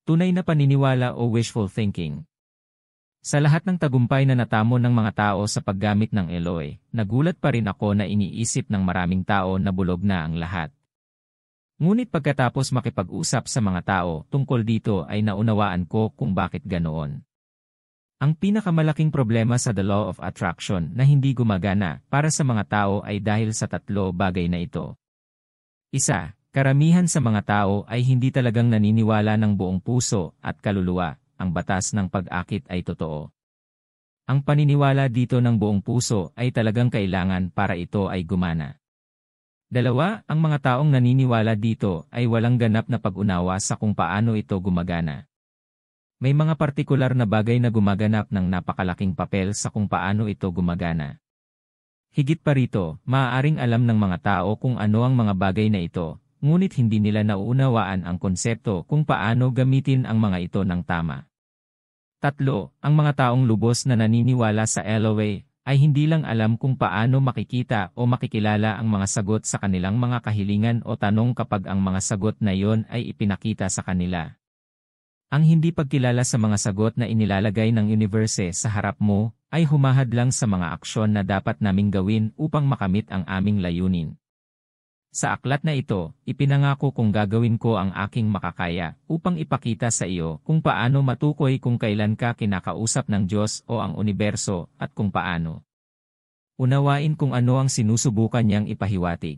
Tunay na paniniwala o wishful thinking. Sa lahat ng tagumpay na natamo ng mga tao sa paggamit ng Eloy, nagulat pa rin ako na iniisip ng maraming tao na bulog na ang lahat. Ngunit pagkatapos makipag-usap sa mga tao tungkol dito ay naunawaan ko kung bakit ganoon. Ang pinakamalaking problema sa The Law of Attraction na hindi gumagana para sa mga tao ay dahil sa 3 bagay na ito. Isa, karamihan sa mga tao ay hindi talagang naniniwala ng buong puso at kaluluwa, ang batas ng pag-akit ay totoo. Ang paniniwala dito ng buong puso ay talagang kailangan para ito ay gumana. 2, ang mga taong naniniwala dito ay walang ganap na pag-unawa sa kung paano ito gumagana. May mga partikular na bagay na gumaganap ng napakalaking papel sa kung paano ito gumagana. Higit pa rito, maaaring alam ng mga tao kung ano ang mga bagay na ito, ngunit hindi nila nauunawaan ang konsepto kung paano gamitin ang mga ito ng tama. 3, ang mga taong lubos na naniniwala sa Eloy ay hindi lang alam kung paano makikita o makikilala ang mga sagot sa kanilang mga kahilingan o tanong kapag ang mga sagot na iyon ay ipinakita sa kanila. Ang hindi pagkilala sa mga sagot na inilalagay ng universe sa harap mo ay humahadlang sa mga aksyon na dapat naming gawin upang makamit ang aming layunin. Sa aklat na ito, ipinangako kong gagawin ko ang aking makakaya upang ipakita sa iyo kung paano matukoy kung kailan ka kinakausap ng Diyos o ang universo at kung paano unawain kung ano ang sinusubukan niyang ipahiwatig.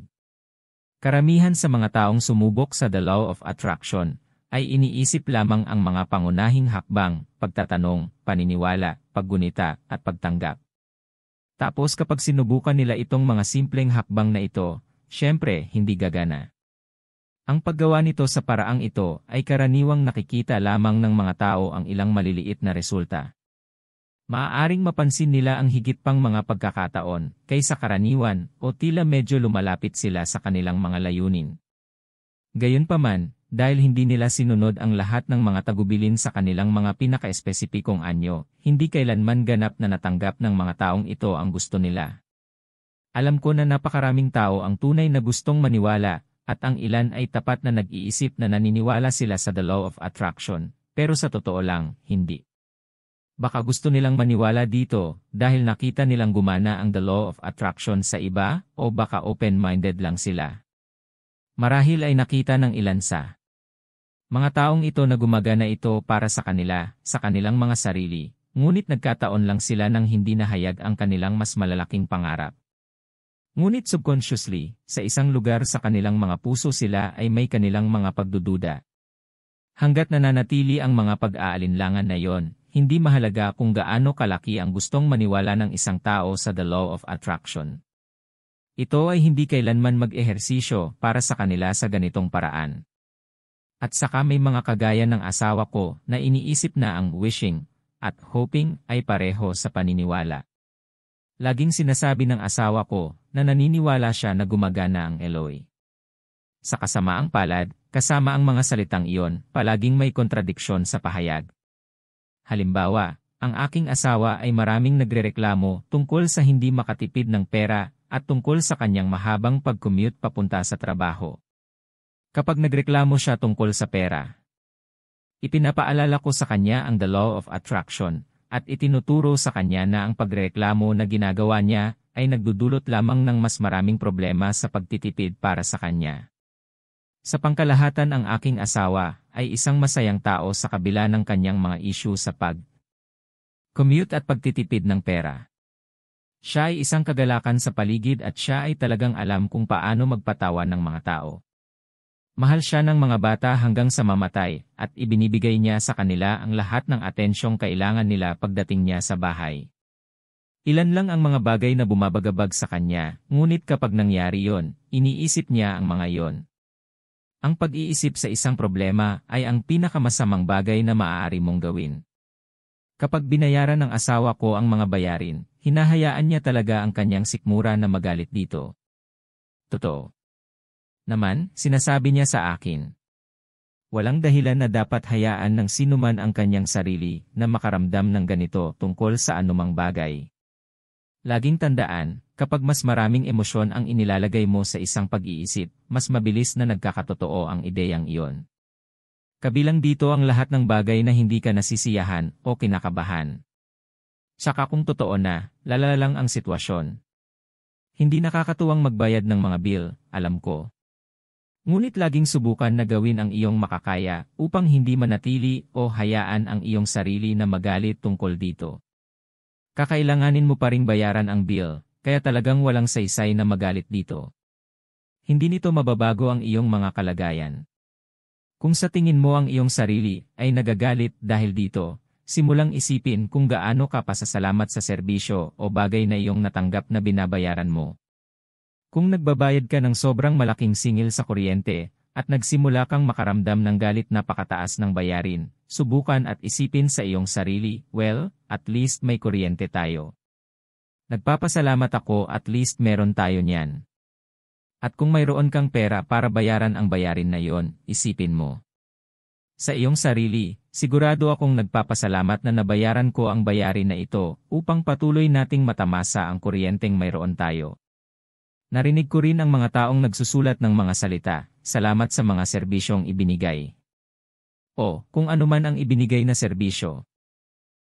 Karamihan sa mga taong sumubok sa The Law of Attraction ay iniisip lamang ang mga pangunahing hakbang, pagtatanong, paniniwala, paggunita, at pagtanggap. Tapos kapag sinubukan nila itong mga simpleng hakbang na ito, syempre hindi gagana. Ang paggawa nito sa paraang ito ay karaniwang nakikita lamang ng mga tao ang ilang maliliit na resulta. Maaaring mapansin nila ang higit pang mga pagkakataon kaysa karaniwan o tila medyo lumalapit sila sa kanilang mga layunin. Gayunpaman, dahil hindi nila sinunod ang lahat ng mga tagubilin sa kanilang mga pinaka-espesipikong anyo, hindi kailanman ganap na natanggap ng mga taong ito ang gusto nila. Alam ko na napakaraming tao ang tunay na gustong maniwala, at ang ilan ay tapat na nag-iisip na naniniwala sila sa The Law of Attraction, pero sa totoo lang, hindi. Baka gusto nilang maniwala dito dahil nakita nilang gumana ang The Law of Attraction sa iba, o baka open-minded lang sila. Marahil ay nakita ng ilan sa mga taong ito na gumagana ito para sa kanila, sa kanilang mga sarili, ngunit nagkataon lang sila nang hindi nahayag ang kanilang mas malalaking pangarap. Ngunit subconsciously, sa isang lugar sa kanilang mga puso sila ay may kanilang mga pagdududa. Hanggat nananatili ang mga pag-aalinlangan na yon, hindi mahalaga kung gaano kalaki ang gustong maniwala ng isang tao sa The Law of Attraction. Ito ay hindi kailanman mag-ehersisyo para sa kanila sa ganitong paraan. At saka may mga kagaya ng asawa ko na iniisip na ang wishing at hoping ay pareho sa paniniwala. Laging sinasabi ng asawa ko na naniniwala siya na gumagana ang Eloy. Sa kasamaang palad, kasama ang mga salitang iyon, palaging may kontradiksyon sa pahayag. Halimbawa, ang aking asawa ay maraming nagrereklamo tungkol sa hindi makatipid ng pera at tungkol sa kanyang mahabang pag-commute papunta sa trabaho. Kapag nagreklamo siya tungkol sa pera, ipinapaalala ko sa kanya ang The Law of Attraction at itinuturo sa kanya na ang pagreklamo na ginagawa niya ay nagdudulot lamang ng mas maraming problema sa pagtitipid para sa kanya. Sa pangkalahatan, ang aking asawa ay isang masayang tao sa kabila ng kanyang mga issue sa pag-commute at pagtitipid ng pera. Siya ay isang kagalakan sa paligid at siya ay talagang alam kung paano magpatawa ng mga tao. Mahal siya ng mga bata hanggang sa mamatay at ibinibigay niya sa kanila ang lahat ng atensyong kailangan nila pagdating niya sa bahay. Ilan lang ang mga bagay na bumabagabag sa kanya, ngunit kapag nangyari yon, iniisip niya ang mga yon. Ang pag-iisip sa isang problema ay ang pinakamasamang bagay na maaari mong gawin. Kapag binayaran ng asawa ko ang mga bayarin, hinahayaan niya talaga ang kanyang sikmura na magalit dito. Totoo naman, sinasabi niya sa akin. Walang dahilan na dapat hayaan ng sinuman ang kanyang sarili na makaramdam ng ganito tungkol sa anumang bagay. Laging tandaan, kapag mas maraming emosyon ang inilalagay mo sa isang pag-iisip, mas mabilis na nagkakatotoo ang ideyang iyon. Kabilang dito ang lahat ng bagay na hindi ka nasisiyahan o kinakabahan. Saka kung totoo na, lalala lang ang sitwasyon. Hindi nakakatuwang magbayad ng mga bill, alam ko. Ngunit laging subukan na gawin ang iyong makakaya upang hindi manatili o hayaan ang iyong sarili na magalit tungkol dito. Kakailanganin mo pa ring bayaran ang bill, kaya talagang walang saysay na magalit dito. Hindi nito mababago ang iyong mga kalagayan. Kung sa tingin mo ang iyong sarili ay nagagalit dahil dito, simulang isipin kung gaano ka pasasalamat sa serbisyo o bagay na iyong natanggap na binabayaran mo. Kung nagbabayad ka ng sobrang malaking singil sa kuryente at nagsimula kang makaramdam ng galit na pakataas ng bayarin, subukan at isipin sa iyong sarili, well, at least may kuryente tayo. Nagpapasalamat ako at least meron tayo niyan. At kung mayroon kang pera para bayaran ang bayarin na yon, isipin mo. Sa iyong sarili, sigurado akong nagpapasalamat na nabayaran ko ang bayarin na ito upang patuloy nating matamasa ang kuryenteng mayroon tayo. Narinig ko rin ang mga taong nagsusulat ng mga salita, salamat sa mga serbisyong ibinigay. O, kung anuman ang ibinigay na serbisyo.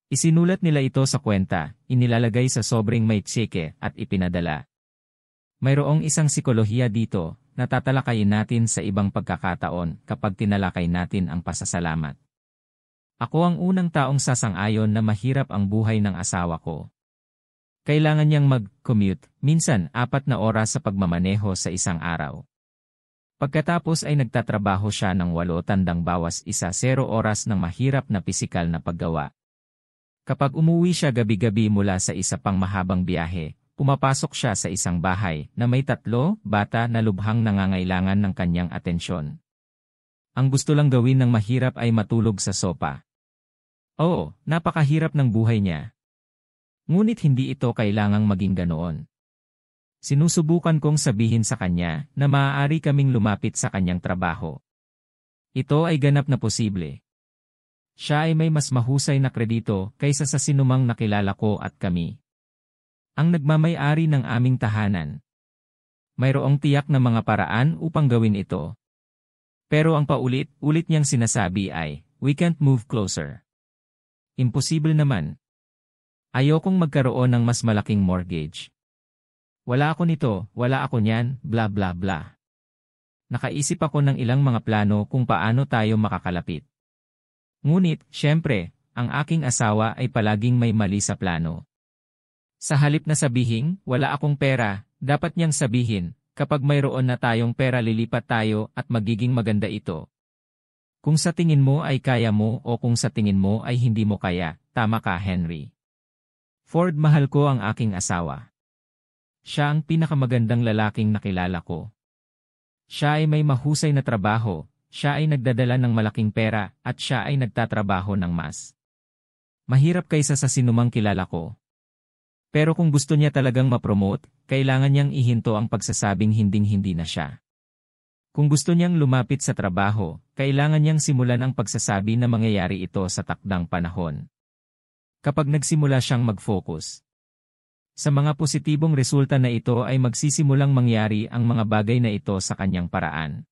Isinulat nila ito sa kwenta, inilalagay sa sobrang may tseke at ipinadala. Mayroong isang psikolohiya dito, na tatalakayin natin sa ibang pagkakataon kapag tinalakay natin ang pasasalamat. Ako ang unang taong sasang-ayon na mahirap ang buhay ng asawa ko. Kailangan niyang mag-commute, minsan 4 na oras sa pagmamaneho sa isang araw. Pagkatapos ay nagtatrabaho siya ng 8 tandang bawas isa 0 oras ng mahirap na pisikal na paggawa. Kapag umuwi siya gabi-gabi mula sa isa pang mahabang biyahe, pumapasok siya sa isang bahay na may 3 bata na lubhang nangangailangan ng kanyang atensyon. Ang gusto lang gawin ng mahirap ay matulog sa sopa. Oo, napakahirap ng buhay niya. Ngunit hindi ito kailangang maging ganoon. Sinusubukan kong sabihin sa kanya na maaari kaming lumapit sa kanyang trabaho. Ito ay ganap na posible. Siya ay may mas mahusay na kredito kaysa sa sinumang nakilala ko at kami. Ang nagmamay-ari ng aming tahanan. Mayroong tiyak na mga paraan upang gawin ito. Pero ang paulit-ulit niyang sinasabi ay, we can't move closer. Imposible naman. Ayokong magkaroon ng mas malaking mortgage. Wala ako nito, wala ako niyan, bla bla bla. Nakaisip ako ng ilang mga plano kung paano tayo makakalapit. Ngunit, syempre, ang aking asawa ay palaging may mali sa plano. Sa halip na sabihin, wala akong pera, dapat niyang sabihin, kapag mayroon na tayong pera lilipat tayo at magiging maganda ito. Kung sa tingin mo ay kaya mo o kung sa tingin mo ay hindi mo kaya, tama ka Henry. Ford, mahal ko ang aking asawa. Siya ang pinakamagandang lalaking nakilala ko. Siya ay may mahusay na trabaho. Siya ay nagdadala ng malaking pera at siya ay nagtatrabaho ng mas mahirap kaysa sa sinumang kilala ko. Pero kung gusto niya talagang ma-promote, kailangan niyang ihinto ang pagsasabing hinding-hindi na siya. Kung gusto niyang lumapit sa trabaho, kailangan niyang simulan ang pagsasabi na mangyayari ito sa takdang panahon. Kapag nagsimula siyang mag-focus sa mga positibong resulta na ito ay magsisimulang mangyari ang mga bagay na ito sa kanyang paraan.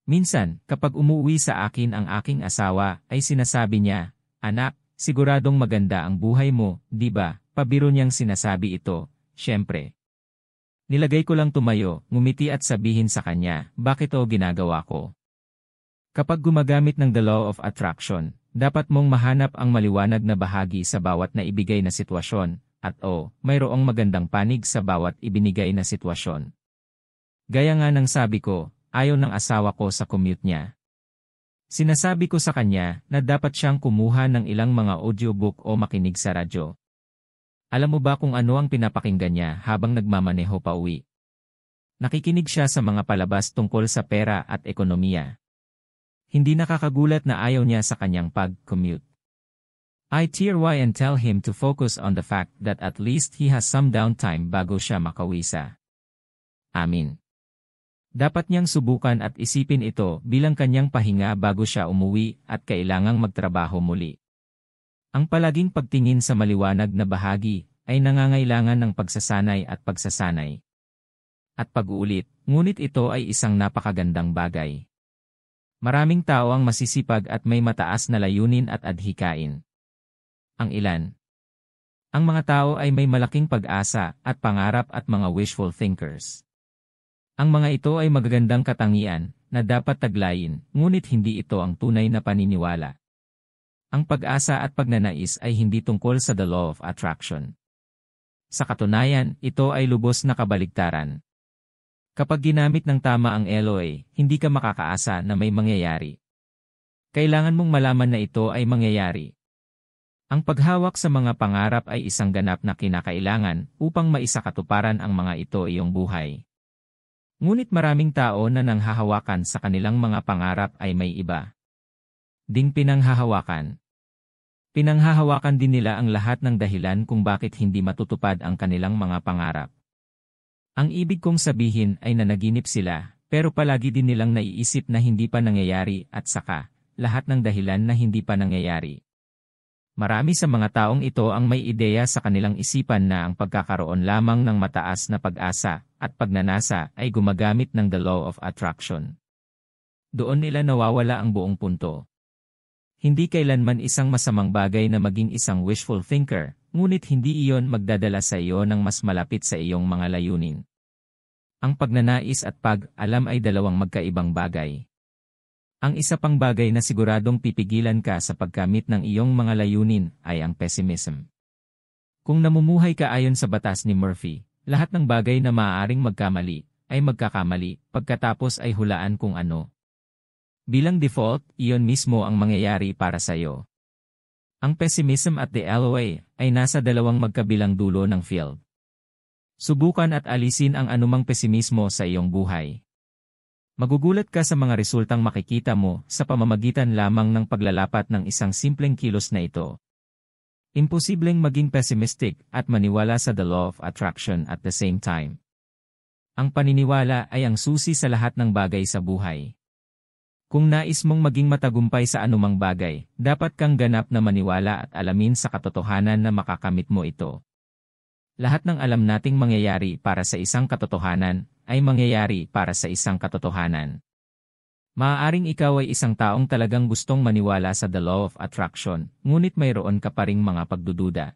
Minsan, kapag umuwi sa akin ang aking asawa, ay sinasabi niya, anak, siguradong maganda ang buhay mo, di ba? Pabiro niyang sinasabi ito, syempre. Nilagay ko lang tumayo, ngumiti at sabihin sa kanya, bakit o ginagawa ko? Kapag gumagamit ng the law of attraction, dapat mong mahanap ang maliwanag na bahagi sa bawat naibigay na sitwasyon, at mayroong magandang panig sa bawat ibinigay na sitwasyon. Gaya nga ng sabi ko, ayaw ng asawa ko sa commute niya. Sinasabi ko sa kanya na dapat siyang kumuha ng ilang mga audiobook o makinig sa radyo. Alam mo ba kung ano ang pinapakinggan niya habang nagmamaneho pa uwi? Nakikinig siya sa mga palabas tungkol sa pera at ekonomiya. Hindi nakakagulat na ayaw niya sa kanyang pag-commute. I tear and tell him to focus on the fact that at least he has some downtime bago siya makauwi sa amin. Dapat niyang subukan at isipin ito bilang kanyang pahinga bago siya umuwi at kailangang magtrabaho muli. Ang palaging pagtingin sa maliwanag na bahagi ay nangangailangan ng pagsasanay at pagsasanay. At pag-uulit, ngunit ito ay isang napakagandang bagay. Maraming tao ang masisipag at may mataas na layunin at adhikain. Ang ilan. Ang mga tao ay may malaking pag-asa at pangarap at mga wishful thinkers. Ang mga ito ay magagandang katangian na dapat taglayin, ngunit hindi ito ang tunay na paniniwala. Ang pag-asa at pagnanais ay hindi tungkol sa the law of attraction. Sa katunayan, ito ay lubos na kabaligtaran. Kapag ginamit ng tama ang LOA, hindi ka makakaasa na may mangyayari. Kailangan mong malaman na ito ay mangyayari. Ang paghawak sa mga pangarap ay isang ganap na kinakailangan upang maisakatuparan ang mga ito iyong buhay. Ngunit maraming tao na nanghahawakan sa kanilang mga pangarap ay may iba ding pinanghahawakan. Pinanghahawakan din nila ang lahat ng dahilan kung bakit hindi matutupad ang kanilang mga pangarap. Ang ibig kong sabihin ay nanaginip sila, pero palagi din nilang naiisip na hindi pa nangyayari at saka, lahat ng dahilan na hindi pa nangyayari. Marami sa mga taong ito ang may ideya sa kanilang isipan na ang pagkakaroon lamang ng mataas na pag-asa at pagnanasa ay gumagamit ng the law of attraction. Doon nila nawawala ang buong punto. Hindi kailanman isang masamang bagay na maging isang wishful thinker, ngunit hindi iyon magdadala sa iyo ng mas malapit sa iyong mga layunin. Ang pagnanais at pag-alam ay dalawang magkaibang bagay. Ang isa pang bagay na siguradong pipigilan ka sa pagkamit ng iyong mga layunin ay ang pessimism. Kung namumuhay ka ayon sa batas ni Murphy, lahat ng bagay na maaaring magkamali ay magkakamali pagkatapos ay hulaan kung ano. Bilang default, iyon mismo ang mangyayari para sa iyo. Ang pessimism at the LOA ay nasa dalawang magkabilang dulo ng field. Subukan at alisin ang anumang pesimismo sa iyong buhay. Magugulat ka sa mga resultang makikita mo sa pamamagitan lamang ng paglalapat ng isang simpleng kilos na ito. Imposibleng maging pessimistic at maniwala sa the law of attraction at the same time. Ang paniniwala ay ang susi sa lahat ng bagay sa buhay. Kung nais mong maging matagumpay sa anumang bagay, dapat kang ganap na maniwala at alamin sa katotohanan na makakamit mo ito. Lahat ng alam nating mangyayari para sa isang katotohanan, ay mangyayari para sa isang katotohanan. Maaaring ikaw ay isang taong talagang gustong maniwala sa the law of attraction, ngunit mayroon ka pa ring mga pagdududa.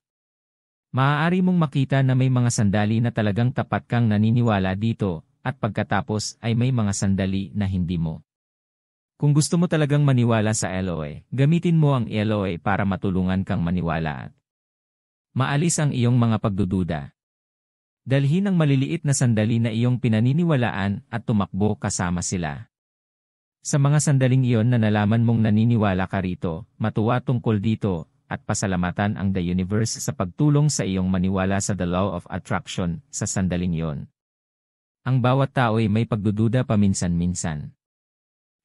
Maaari mong makita na may mga sandali na talagang tapat kang naniniwala dito, at pagkatapos ay may mga sandali na hindi mo. Kung gusto mo talagang maniwala sa LOA, gamitin mo ang LOA para matulungan kang maniwala at maalis ang iyong mga pagdududa. Dalhin ang maliliit na sandali na iyong pinaniniwalaan at tumakbo kasama sila. Sa mga sandaling iyon na nalaman mong naniniwala ka rito, matuwa tungkol dito, at pasalamatan ang the universe sa pagtulong sa iyong maniwala sa the law of attraction sa sandaling iyon. Ang bawat tao ay may pagdududa paminsan-minsan.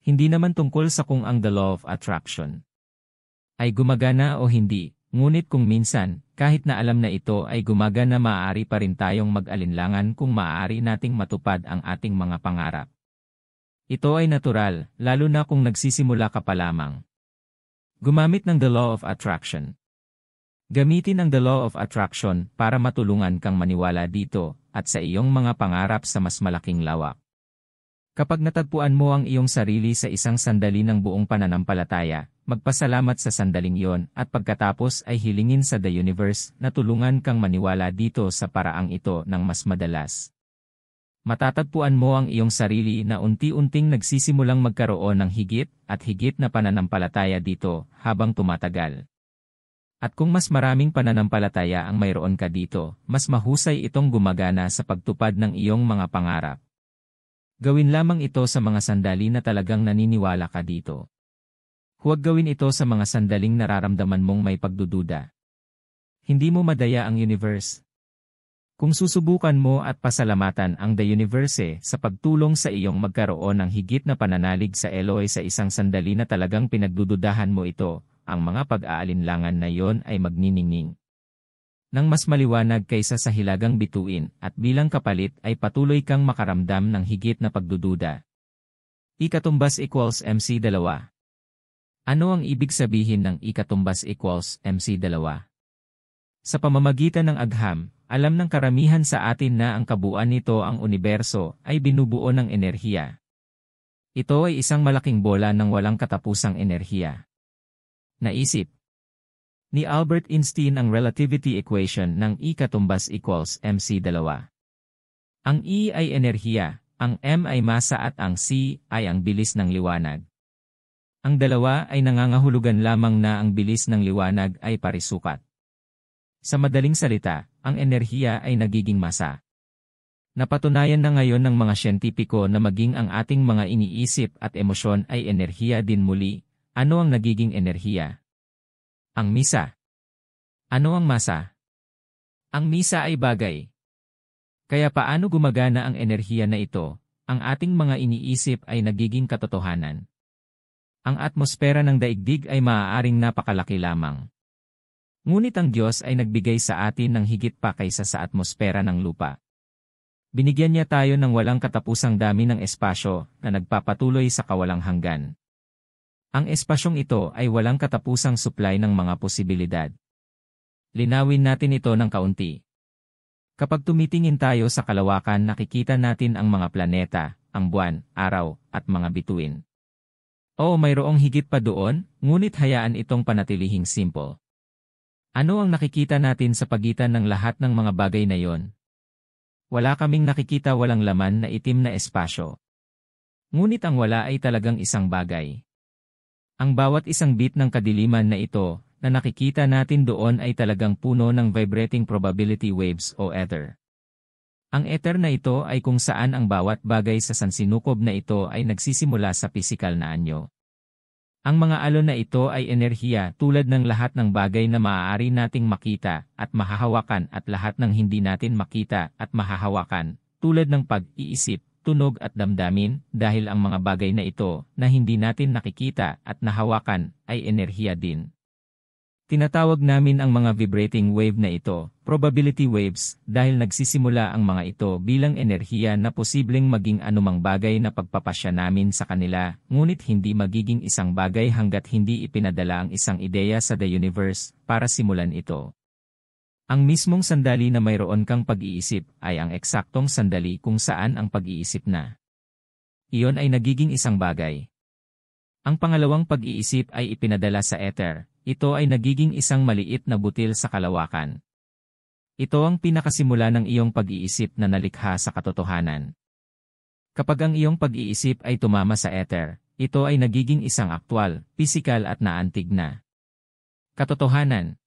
Hindi naman tungkol sa kung ang the law of attraction ay gumagana o hindi, ngunit kung minsan, kahit na alam na ito ay gumagana, maaari pa rin tayong mag-alinlangan kung maaari nating matupad ang ating mga pangarap. Ito ay natural, lalo na kung nagsisimula ka pa lamang. Gumamit ng the law of attraction. Gamitin ang the law of attraction para matulungan kang maniwala dito at sa iyong mga pangarap sa mas malaking lawak. Kapag natagpuan mo ang iyong sarili sa isang sandali ng buong pananampalataya, magpasalamat sa sandaling iyon at pagkatapos ay hilingin sa the universe na tulungan kang maniwala dito sa paraang ito ng mas madalas. Matatagpuan mo ang iyong sarili na unti-unting nagsisimulang magkaroon ng higit at higit na pananampalataya dito habang tumatagal. At kung mas maraming pananampalataya ang mayroon ka dito, mas mahusay itong gumagana sa pagtupad ng iyong mga pangarap. Gawin lamang ito sa mga sandali na talagang naniniwala ka dito. Huwag gawin ito sa mga sandaling nararamdaman mong may pagdududa. Hindi mo madaya ang universe. Kung susubukan mo at pasalamatan ang the universe sa pagtulong sa iyong magkaroon ng higit na pananalig sa LOA sa isang sandali na talagang pinagdududahan mo ito, ang mga pag-aalinlangan na iyon ay magniningning nang mas maliwanag kaysa sa hilagang bituin at bilang kapalit ay patuloy kang makaramdam ng higit na pagdududa. Ikatumbas equals MC2. Ano ang ibig sabihin ng ikatumbas equals MC2? Sa pamamagitan ng agham, alam ng karamihan sa atin na ang kabuuan nito ang universo ay binubuo ng enerhiya. Ito ay isang malaking bola ng walang katapusang enerhiya. Naisip ni Albert Einstein ang relativity equation ng E katumbas equals mc2. Ang E ay enerhiya, ang m ay masa at ang c ay ang bilis ng liwanag. Ang dalawa ay nangangahulugan lamang na ang bilis ng liwanag ay parisukat. Sa madaling salita, ang enerhiya ay nagiging masa. Napatunayan na ngayon ng mga siyentipiko na maging ang ating mga iniisip at emosyon ay enerhiya din muli. Ano ang nagiging enerhiya? Ang misa. Ano ang masa? Ang misa ay bagay. Kaya paano gumagana ang enerhiya na ito? Ang ating mga iniisip ay nagiging katotohanan. Ang atmosfera ng daigdig ay maaaring napakalaki lamang. Ngunit ang Diyos ay nagbigay sa atin ng higit pa kaysa sa atmosfera ng lupa. Binigyan niya tayo ng walang katapusang dami ng espasyo na nagpapatuloy sa kawalang hanggan. Ang espasyong ito ay walang katapusang supply ng mga posibilidad. Linawin natin ito ng kaunti. Kapag tumitingin tayo sa kalawakan, nakikita natin ang mga planeta, ang buwan, araw, at mga bituin. Oo, mayroong higit pa doon, ngunit hayaan itong panatilihing simple. Ano ang nakikita natin sa pagitan ng lahat ng mga bagay na yon? Wala kaming nakikita walang laman na itim na espasyo. Ngunit ang wala ay talagang isang bagay. Ang bawat isang bit ng kadiliman na ito, na nakikita natin doon ay talagang puno ng vibrating probability waves o ether. Ang ether na ito ay kung saan ang bawat bagay sa sansinukob na ito ay nagsisimula sa pisikal na anyo. Ang mga alon na ito ay enerhiya tulad ng lahat ng bagay na maaari nating makita at mahahawakan at lahat ng hindi natin makita at mahahawakan, tulad ng pag-iisip, tunog at damdamin, dahil ang mga bagay na ito na hindi natin nakikita at nahawakan ay enerhiya din. Tinatawag namin ang mga vibrating wave na ito, probability waves, dahil nagsisimula ang mga ito bilang enerhiya na posibleng maging anumang bagay na pagpapasya namin sa kanila, ngunit hindi magiging isang bagay hanggat hindi ipinadala ang isang ideya sa the universe para simulan ito. Ang mismong sandali na mayroon kang pag-iisip ay ang eksaktong sandali kung saan ang pag-iisip na iyon ay nagiging isang bagay. Ang pangalawang pag-iisip ay ipinadala sa ether. Ito ay nagiging isang maliit na butil sa kalawakan. Ito ang pinakasimula ng iyong pag-iisip na nalikha sa katotohanan. Kapag ang iyong pag-iisip ay tumama sa ether, ito ay nagiging isang aktwal, pisikal at naantig na katotohanan.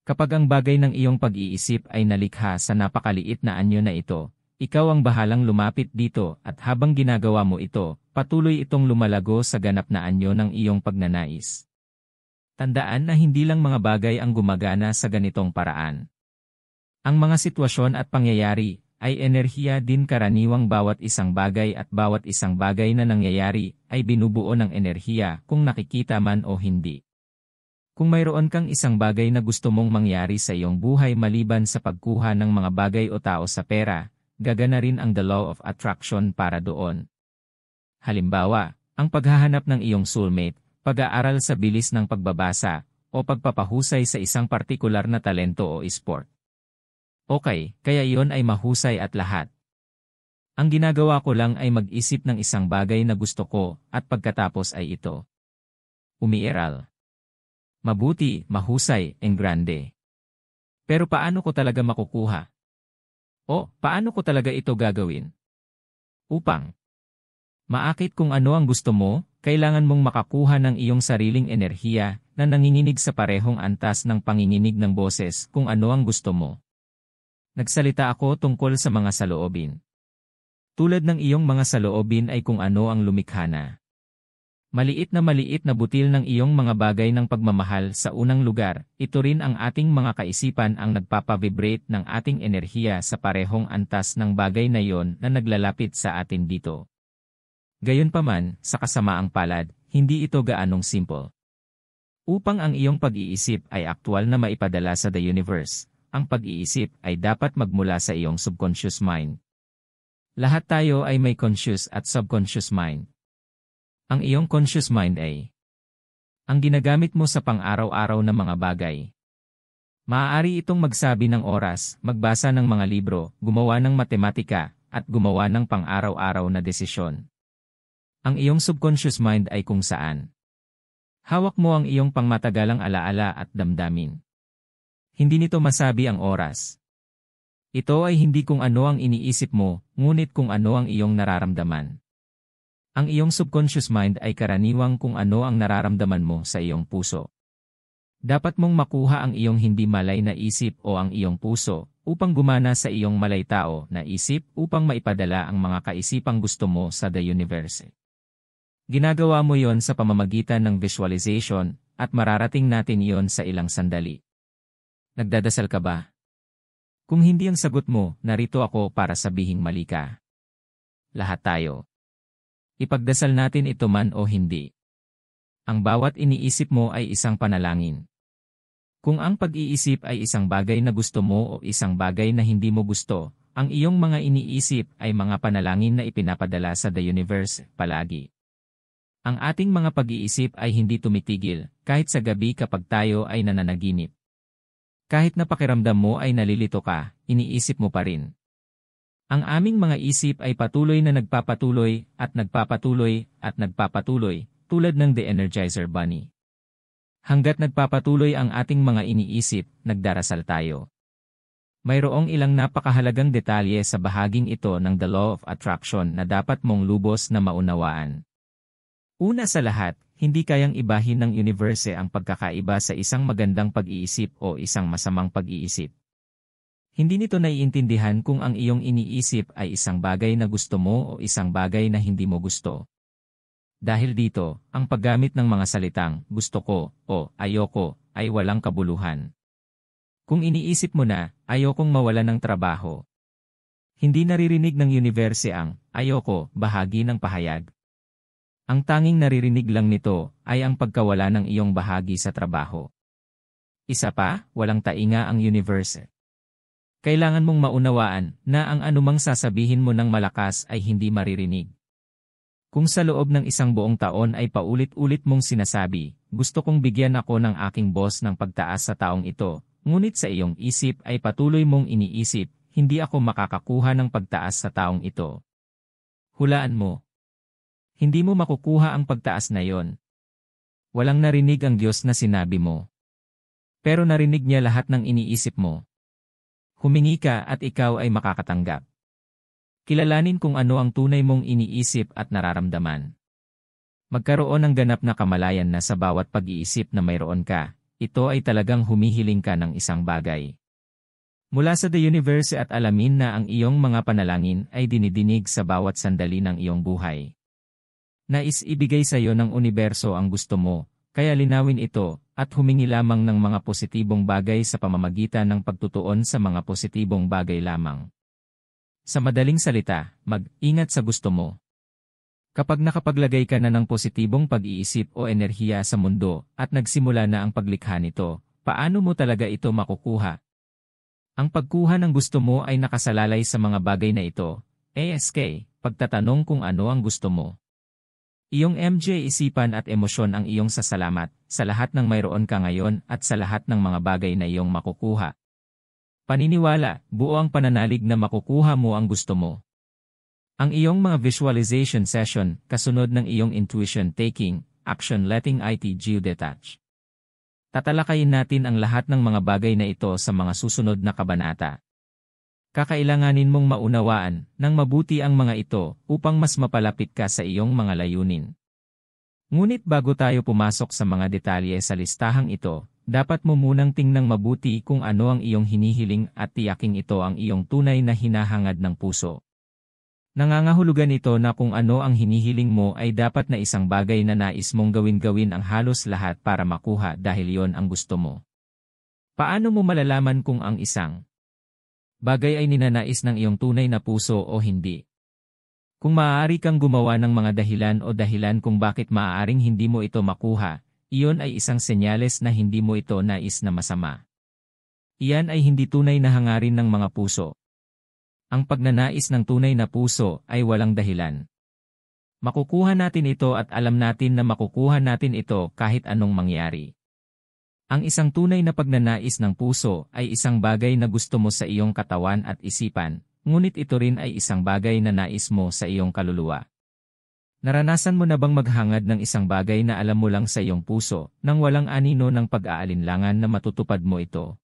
Kapag ang bagay ng iyong pag-iisip ay nalikha sa napakaliit na anyo na ito, ikaw ang bahalang lumapit dito at habang ginagawa mo ito, patuloy itong lumalago sa ganap na anyo ng iyong pagnanais. Tandaan na hindi lang mga bagay ang gumagana sa ganitong paraan. Ang mga sitwasyon at pangyayari ay enerhiya din. Karaniwang bawat isang bagay at bawat isang bagay na nangyayari ay binubuo ng enerhiya kung nakikita man o hindi. Kung mayroon kang isang bagay na gusto mong mangyari sa iyong buhay maliban sa pagkuha ng mga bagay o tao sa pera, gagana rin ang the law of attraction para doon. Halimbawa, ang paghahanap ng iyong soulmate, pag-aaral sa bilis ng pagbabasa, o pagpapahusay sa isang partikular na talento o sport. Okay, kaya iyon ay mahusay at lahat. Ang ginagawa ko lang ay mag-isip ng isang bagay na gusto ko, at pagkatapos ay ito. Umiiral. Mabuti, mahusay, engrande. Pero paano ko talaga makukuha? O, paano ko talaga ito gagawin? Upang maakit kung ano ang gusto mo, kailangan mong makakuha ng iyong sariling enerhiya na nanginginig sa parehong antas ng panginginig ng boses kung ano ang gusto mo. Nagsalita ako tungkol sa mga saloobin. Tulad ng iyong mga saloobin ay kung ano ang lumikha na. Maliit na butil ng iyong mga bagay ng pagmamahal sa unang lugar, ito rin ang ating mga kaisipan ang nagpapavibrate ng ating enerhiya sa parehong antas ng bagay na yon na naglalapit sa atin dito. Gayunpaman, sa kasamaang palad, hindi ito gaanong simple. Upang ang iyong pag-iisip ay aktwal na maipadala sa the universe, ang pag-iisip ay dapat magmula sa iyong subconscious mind. Lahat tayo ay may conscious at subconscious mind. Ang iyong conscious mind ay ang ginagamit mo sa pang-araw-araw na mga bagay. Maaari itong magsabi ng oras, magbasa ng mga libro, gumawa ng matematika, at gumawa ng pang-araw-araw na desisyon. Ang iyong subconscious mind ay kung saan hawak mo ang iyong pangmatagalang alaala at damdamin. Hindi nito masabi ang oras. Ito ay hindi kung ano ang iniisip mo, ngunit kung ano ang iyong nararamdaman. Ang iyong subconscious mind ay karaniwang kung ano ang nararamdaman mo sa iyong puso. Dapat mong makuha ang iyong hindi malay na isip o ang iyong puso upang gumana sa iyong malay tao na isip upang maipadala ang mga kaisipang gusto mo sa the universe. Ginagawa mo yon sa pamamagitan ng visualization at mararating natin yon sa ilang sandali. Nagdadasal ka ba? Kung hindi ang sagot mo, narito ako para sabihing mali ka. Lahat tayo. Ipagdasal natin ito man o hindi. Ang bawat iniisip mo ay isang panalangin. Kung ang pag-iisip ay isang bagay na gusto mo o isang bagay na hindi mo gusto, ang iyong mga iniisip ay mga panalangin na ipinapadala sa the universe palagi. Ang ating mga pag-iisip ay hindi tumitigil, kahit sa gabi kapag tayo ay nananaginip. Kahit na pakiramdam mo ay nalilito ka, iniisip mo pa rin. Ang aming mga isip ay patuloy na nagpapatuloy at nagpapatuloy at nagpapatuloy, tulad ng The Energizer Bunny. Hanggat nagpapatuloy ang ating mga iniisip, nagdarasal tayo. Mayroong ilang napakahalagang detalye sa bahaging ito ng The Law of Attraction na dapat mong lubos na maunawaan. Una sa lahat, hindi kayang ibahin ng universe ang pagkakaiba sa isang magandang pag-iisip o isang masamang pag-iisip. Hindi nito naiintindihan kung ang iyong iniisip ay isang bagay na gusto mo o isang bagay na hindi mo gusto. Dahil dito, ang paggamit ng mga salitang gusto ko o ayoko ay walang kabuluhan. Kung iniisip mo na ayokong mawala ng trabaho, hindi naririnig ng universe ang ayoko bahagi ng pahayag. Ang tanging naririnig lang nito ay ang pagkawala ng iyong bahagi sa trabaho. Isa pa, walang tainga ang universe. Kailangan mong maunawaan na ang anumang sasabihin mo ng malakas ay hindi maririnig. Kung sa loob ng isang buong taon ay paulit-ulit mong sinasabi, gusto kong bigyan ako ng aking boss ng pagtaas sa taong ito, ngunit sa iyong isip ay patuloy mong iniisip, hindi ako makakakuha ng pagtaas sa taong ito. Hulaan mo. Hindi mo makukuha ang pagtaas na yon. Walang narinig ang Diyos na sinabi mo. Pero narinig niya lahat ng iniisip mo. Humingi ka at ikaw ay makakatanggap. Kilalanin kung ano ang tunay mong iniisip at nararamdaman. Magkaroon ng ganap na kamalayan na sa bawat pag-iisip na mayroon ka, ito ay talagang humihiling ka ng isang bagay. Mula sa the universe at alamin na ang iyong mga panalangin ay dinidinig sa bawat sandali ng iyong buhay. Nais ibigay sa iyo ng universo ang gusto mo, kaya linawin ito at humingi lamang ng mga positibong bagay sa pamamagitan ng pagtutuon sa mga positibong bagay lamang. Sa madaling salita, mag-ingat sa gusto mo. Kapag nakapaglagay ka na ng positibong pag-iisip o enerhiya sa mundo at nagsimula na ang paglikha nito, paano mo talaga ito makukuha? Ang pagkuha ng gusto mo ay nakasalalay sa mga bagay na ito, ASK, pagtatanong kung ano ang gusto mo. Iyong MJ isipan at emosyon ang iyong sasalamat sa lahat ng mayroon ka ngayon at sa lahat ng mga bagay na iyong makukuha. Paniniwala, buo ang pananalig na makukuha mo ang gusto mo. Ang iyong mga visualization session, kasunod ng iyong intuition taking, action letting it geodetach. Tatalakayin natin ang lahat ng mga bagay na ito sa mga susunod na kabanata. Kakailanganin mong maunawaan ng mabuti ang mga ito upang mas mapalapit ka sa iyong mga layunin. Ngunit bago tayo pumasok sa mga detalye sa listahang ito, dapat mo munang tingnang mabuti kung ano ang iyong hinihiling at tiyaking ito ang iyong tunay na hinahangad ng puso. Nangangahulugan ito na kung ano ang hinihiling mo ay dapat na isang bagay na nais mong gawin ang halos lahat para makuha dahil yon ang gusto mo. Paano mo malalaman kung ang isang bagay ay ninanais ng iyong tunay na puso o hindi? Kung maaari kang gumawa ng mga dahilan kung bakit maaaring hindi mo ito makuha, iyon ay isang senyales na hindi mo ito nais na masama. Iyan ay hindi tunay na hangarin ng mga puso. Ang pagnanais ng tunay na puso ay walang dahilan. Makukuha natin ito at alam natin na makukuha natin ito kahit anong mangyari. Ang isang tunay na pagnanais ng puso ay isang bagay na gusto mo sa iyong katawan at isipan, ngunit ito rin ay isang bagay na nais mo sa iyong kaluluwa. Naranasan mo na bang maghangad ng isang bagay na alam mo lang sa iyong puso, nang walang anino ng pag-aalinlangan na matutupad mo ito?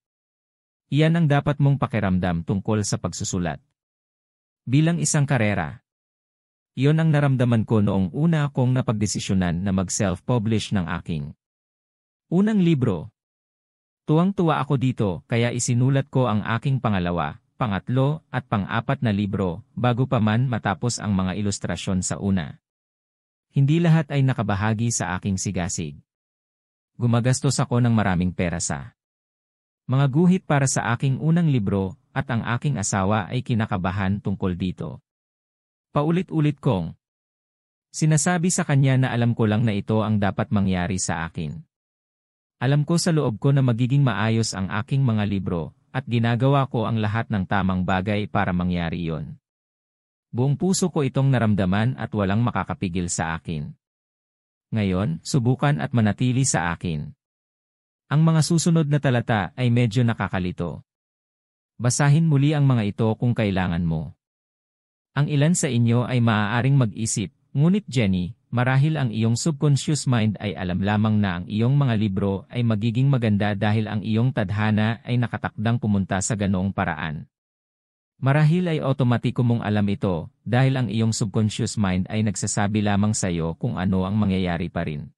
Iyan ang dapat mong pakiramdam tungkol sa pagsusulat. Bilang isang karera. Iyon ang naramdaman ko noong una kong napagdesisyonan na mag-self-publish ng aking unang libro. Tuwang-tuwa ako dito kaya isinulat ko ang aking pangalawa, pangatlo at pang-apat na libro bago pa man matapos ang mga ilustrasyon sa una. Hindi lahat ay nakabahagi sa aking sigasig. Gumagastos ako ng maraming pera sa mga guhit para sa aking unang libro at ang aking asawa ay kinakabahan tungkol dito. Paulit-ulit kong sinasabi sa kanya na alam ko lang na ito ang dapat mangyari sa akin. Alam ko sa loob ko na magiging maayos ang aking mga libro at ginagawa ko ang lahat ng tamang bagay para mangyari iyon. Buong puso ko itong naramdaman at walang makakapigil sa akin. Ngayon, subukan at manatili sa akin. Ang mga susunod na talata ay medyo nakakalito. Basahin muli ang mga ito kung kailangan mo. Ang ilan sa inyo ay maaaring mag-isip, ngunit Jenny, marahil ang iyong subconscious mind ay alam lamang na ang iyong mga libro ay magiging maganda dahil ang iyong tadhana ay nakatakdang pumunta sa ganoong paraan. Marahil ay otomatiko mong alam ito dahil ang iyong subconscious mind ay nagsasabi lamang sa iyo kung ano ang mangyayari pa rin.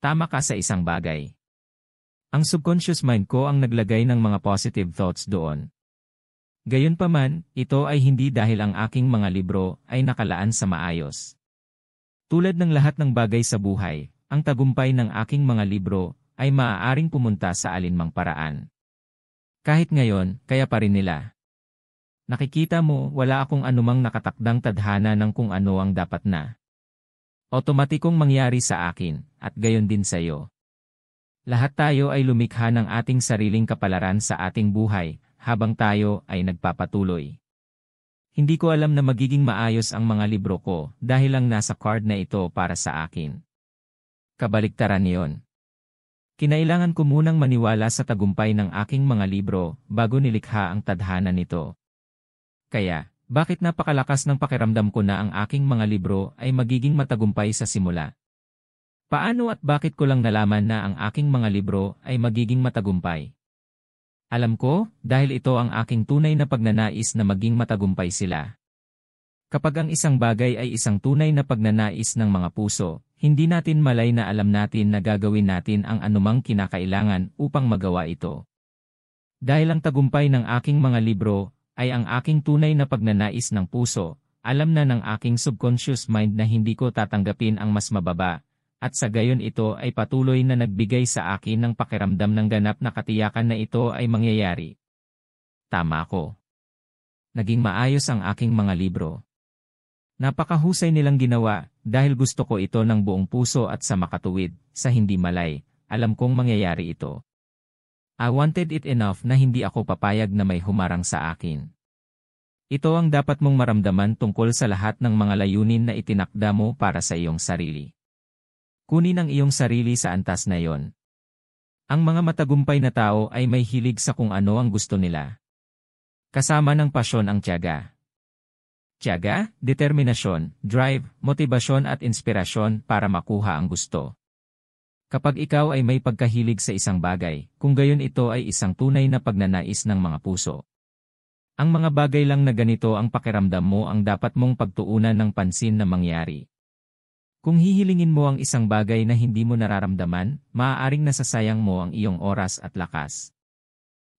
Tama ka sa isang bagay. Ang subconscious mind ko ang naglagay ng mga positive thoughts doon. Gayunpaman, ito ay hindi dahil ang aking mga libro ay nakalaan sa maayos. Tulad ng lahat ng bagay sa buhay, ang tagumpay ng aking mga libro ay maaaring pumunta sa alinmang paraan. Kahit ngayon, kaya pa rin nila. Nakikita mo, wala akong anumang nakatakdang tadhana ng kung ano ang dapat na otomatikong mangyari sa akin, at gayon din sa iyo. Lahat tayo ay lumikha ng ating sariling kapalaran sa ating buhay, habang tayo ay nagpapatuloy. Hindi ko alam na magiging maayos ang mga libro ko dahil lang nasa card na ito para sa akin. Kabaliktaran niyon. Kinailangan ko munang maniwala sa tagumpay ng aking mga libro bago nilikha ang tadhana nito. Kaya, bakit napakalakas ng pakiramdam ko na ang aking mga libro ay magiging matagumpay sa simula? Paano at bakit ko lang nalaman na ang aking mga libro ay magiging matagumpay? Alam ko, dahil ito ang aking tunay na pagnanais na maging matagumpay sila. Kapag ang isang bagay ay isang tunay na pagnanais ng mga puso, hindi natin malay na alam natin na gagawin natin ang anumang kinakailangan upang magawa ito. Dahil ang tagumpay ng aking mga libro ay ang aking tunay na pagnanais ng puso, alam na ng aking subconscious mind na hindi ko tatanggapin ang mas mababa, at sa gayon ito ay patuloy na nagbigay sa akin ng pakiramdam ng ganap na katiyakan na ito ay mangyayari. Tama ko. Naging maayos ang aking mga libro. Napakahusay nilang ginawa, dahil gusto ko ito ng buong puso at sa makatuwid, sa hindi malay, alam kong mangyayari ito. I wanted it enough na hindi ako papayag na may humarang sa akin. Ito ang dapat mong maramdaman tungkol sa lahat ng mga layunin na itinakda mo para sa iyong sarili. Kunin ang iyong sarili sa antas na iyon. Ang mga matagumpay na tao ay may hilig sa kung ano ang gusto nila. Kasama ng pasyon ang tiyaga. Tiyaga, determinasyon, drive, motibasyon at inspirasyon para makuha ang gusto. Kapag ikaw ay may pagkahilig sa isang bagay, kung gayon ito ay isang tunay na pagnanais ng mga puso. Ang mga bagay lang na ganito ang pakiramdam mo ang dapat mong pagtuunan ng pansin na mangyari. Kung hihilingin mo ang isang bagay na hindi mo nararamdaman, maaaring nasasayang mo ang iyong oras at lakas.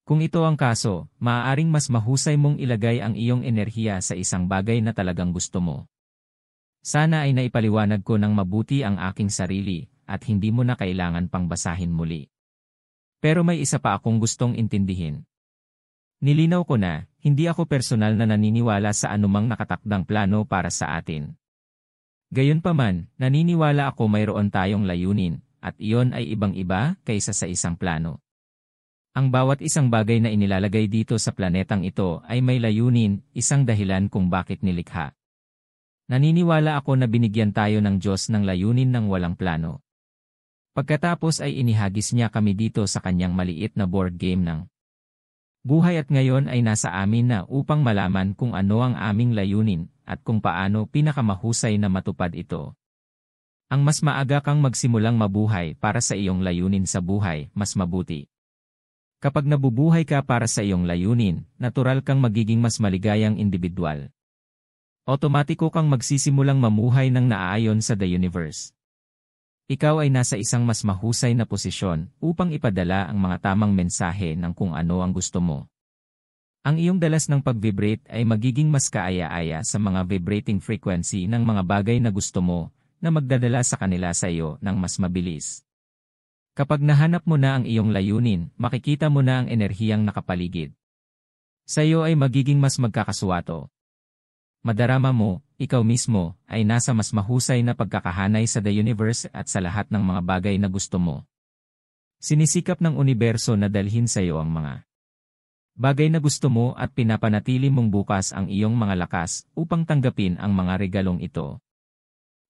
Kung ito ang kaso, maaaring mas mahusay mong ilagay ang iyong enerhiya sa isang bagay na talagang gusto mo. Sana ay naipaliwanag ko ng mabuti ang aking sarili, at hindi mo na kailangan pang basahin muli. Pero may isa pa akong gustong intindihin. Nilinaw ko na, hindi ako personal na naniniwala sa anumang nakatakdang plano para sa atin. Gayunpaman, naniniwala ako mayroon tayong layunin, at iyon ay ibang-iba kaysa sa isang plano. Ang bawat isang bagay na inilalagay dito sa planetang ito ay may layunin, isang dahilan kung bakit nilikha. Naniniwala ako na binigyan tayo ng Diyos ng layunin ng walang plano. Pagkatapos ay inihagis niya kami dito sa kanyang maliit na board game ng buhay at ngayon ay nasa amin na upang malaman kung ano ang aming layunin at kung paano pinakamahusay na matupad ito. Ang mas maaga kang magsimulang mabuhay para sa iyong layunin sa buhay, mas mabuti. Kapag nabubuhay ka para sa iyong layunin, natural kang magiging mas maligayang individual. Otomatiko kang magsisimulang mamuhay ng naaayon sa the universe. Ikaw ay nasa isang mas mahusay na posisyon upang ipadala ang mga tamang mensahe ng kung ano ang gusto mo. Ang iyong dalas ng pag-vibrate ay magiging mas kaaya-aya sa mga vibrating frequency ng mga bagay na gusto mo, na magdadala sa kanila sa iyo ng mas mabilis. Kapag nahanap mo na ang iyong layunin, makikita mo na ang enerhiyang nakapaligid sa iyo ay magiging mas magkakaswato. Madarama mo, ikaw mismo, ay nasa mas mahusay na pagkakahanay sa the universe at sa lahat ng mga bagay na gusto mo. Sinisikap ng universo na dalhin sa iyo ang mga bagay na gusto mo at pinapanatili mong bukas ang iyong mga lakas upang tanggapin ang mga regalong ito.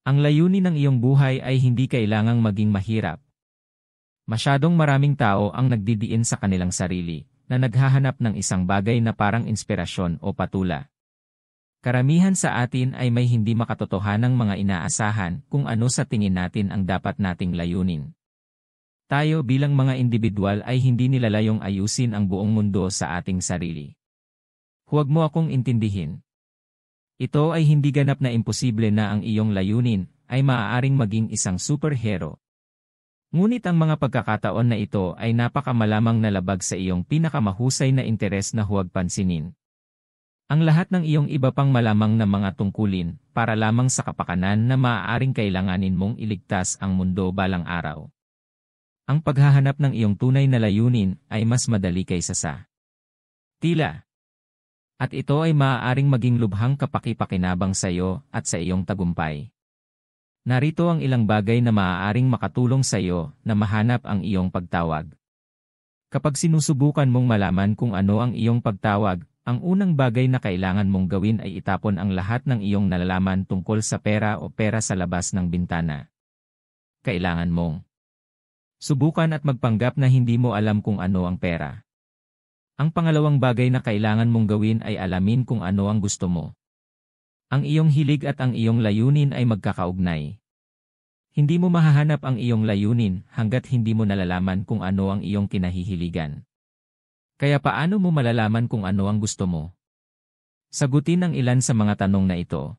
Ang layunin ng iyong buhay ay hindi kailangang maging mahirap. Masyadong maraming tao ang nagdidiin sa kanilang sarili, na naghahanap ng isang bagay na parang inspirasyon o patula. Karamihan sa atin ay may hindi makatotohanang mga inaasahan kung ano sa tingin natin ang dapat nating layunin. Tayo bilang mga individual ay hindi nilalayong ayusin ang buong mundo sa ating sarili. Huwag mo akong intindihin. Ito ay hindi ganap na imposible na ang iyong layunin ay maaaring maging isang superhero. Ngunit ang mga pagkakataon na ito ay napakamalamang na labag sa iyong pinakamahusay na interes na huwag pansinin. Ang lahat ng iyong iba pang malamang na mga tungkulin para lamang sa kapakanan na maaaring kailanganin mong iligtas ang mundo balang araw. Ang paghahanap ng iyong tunay na layunin ay mas madali kaysa sa tila. At ito ay maaaring maging lubhang kapaki-pakinabang sa iyo at sa iyong tagumpay. Narito ang ilang bagay na maaaring makatulong sa iyo na mahanap ang iyong pagtawag. Kapag sinusubukan mong malaman kung ano ang iyong pagtawag, ang unang bagay na kailangan mong gawin ay itapon ang lahat ng iyong nalalaman tungkol sa pera o pera sa labas ng bintana. Kailangan mong subukan at magpanggap na hindi mo alam kung ano ang pera. Ang pangalawang bagay na kailangan mong gawin ay alamin kung ano ang gusto mo. Ang iyong hilig at ang iyong layunin ay magkakaugnay. Hindi mo mahahanap ang iyong layunin hanggat hindi mo nalalaman kung ano ang iyong kinahihiligan. Kaya paano mo malalaman kung ano ang gusto mo? Sagutin ang ilan sa mga tanong na ito.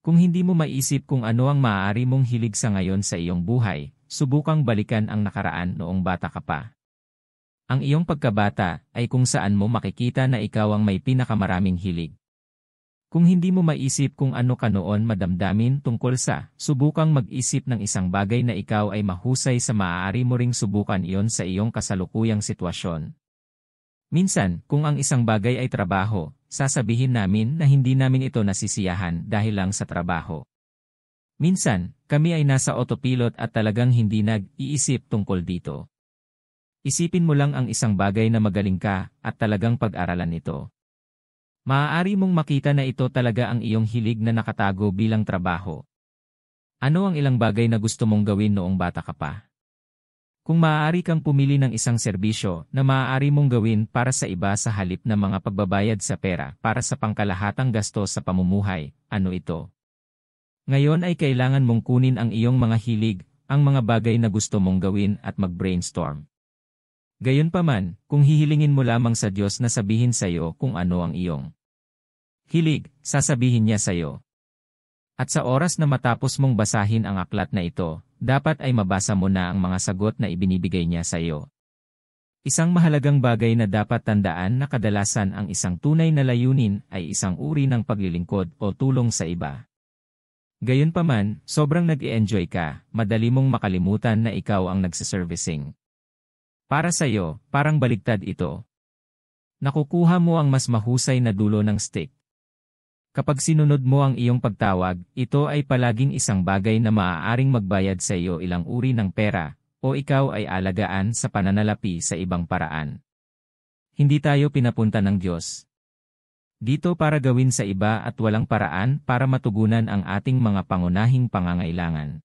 Kung hindi mo maisip kung ano ang maaari mong hilig sa ngayon sa iyong buhay, subukang balikan ang nakaraan noong bata ka pa. Ang iyong pagkabata ay kung saan mo makikita na ikaw ang may pinakamaraming hilig. Kung hindi mo maisip kung ano ka noon madamdamin tungkol sa, subukang mag-isip ng isang bagay na ikaw ay mahusay sa maaari mo ring subukan iyon sa iyong kasalukuyang sitwasyon. Minsan, kung ang isang bagay ay trabaho, sasabihin namin na hindi namin ito nasisiyahan dahil lang sa trabaho. Minsan, kami ay nasa autopilot at talagang hindi nag-iisip tungkol dito. Isipin mo lang ang isang bagay na magaling ka at talagang pag-aralan ito. Maaari mong makita na ito talaga ang iyong hilig na nakatago bilang trabaho. Ano ang ilang bagay na gusto mong gawin noong bata ka pa? Kung maaari kang pumili ng isang serbisyo na maaari mong gawin para sa iba sa halip na mga pagbabayad sa pera para sa pangkalahatang gasto sa pamumuhay, ano ito? Ngayon ay kailangan mong kunin ang iyong mga hilig, ang mga bagay na gusto mong gawin at mag-brainstorm. Gayunpaman, kung hihilingin mo lamang sa Diyos na sabihin sa iyo kung ano ang iyong hilig, sasabihin niya sa iyo. At sa oras na matapos mong basahin ang aklat na ito, dapat ay mabasa mo na ang mga sagot na ibinibigay niya sa iyo. Isang mahalagang bagay na dapat tandaan na kadalasan ang isang tunay na layunin ay isang uri ng paglilingkod o tulong sa iba. Gayunpaman, sobrang nag-i-enjoy ka, madali mong makalimutan na ikaw ang nagsiservicing. Para sa iyo, parang baligtad ito. Nakukuha mo ang mas mahusay na dulo ng stick. Kapag sinunod mo ang iyong pagtawag, ito ay palaging isang bagay na maaaring magbayad sa iyo ilang uri ng pera, o ikaw ay alagaan sa pananalapi sa ibang paraan. Hindi tayo pinapunta ng Diyos dito para gawin sa iba at walang paraan para matugunan ang ating mga pangunahing pangangailangan.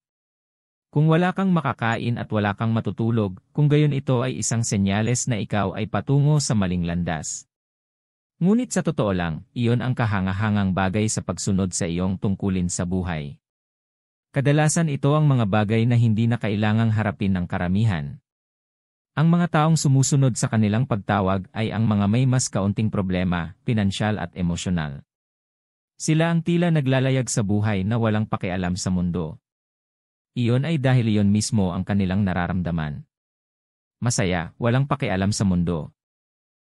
Kung wala kang makakain at wala kang matutulog, kung gayon ito ay isang senyales na ikaw ay patungo sa maling landas. Ngunit sa totoo lang, iyon ang kahangahangang bagay sa pagsunod sa iyong tungkulin sa buhay. Kadalasan ito ang mga bagay na hindi na kailangang harapin ng karamihan. Ang mga taong sumusunod sa kanilang pagtawag ay ang mga may mas kaunting problema, pinansyal at emosyonal. Sila ang tila naglalayag sa buhay na walang pakialam sa mundo. Iyon ay dahil iyon mismo ang kanilang nararamdaman. Masaya, walang pakialam sa mundo.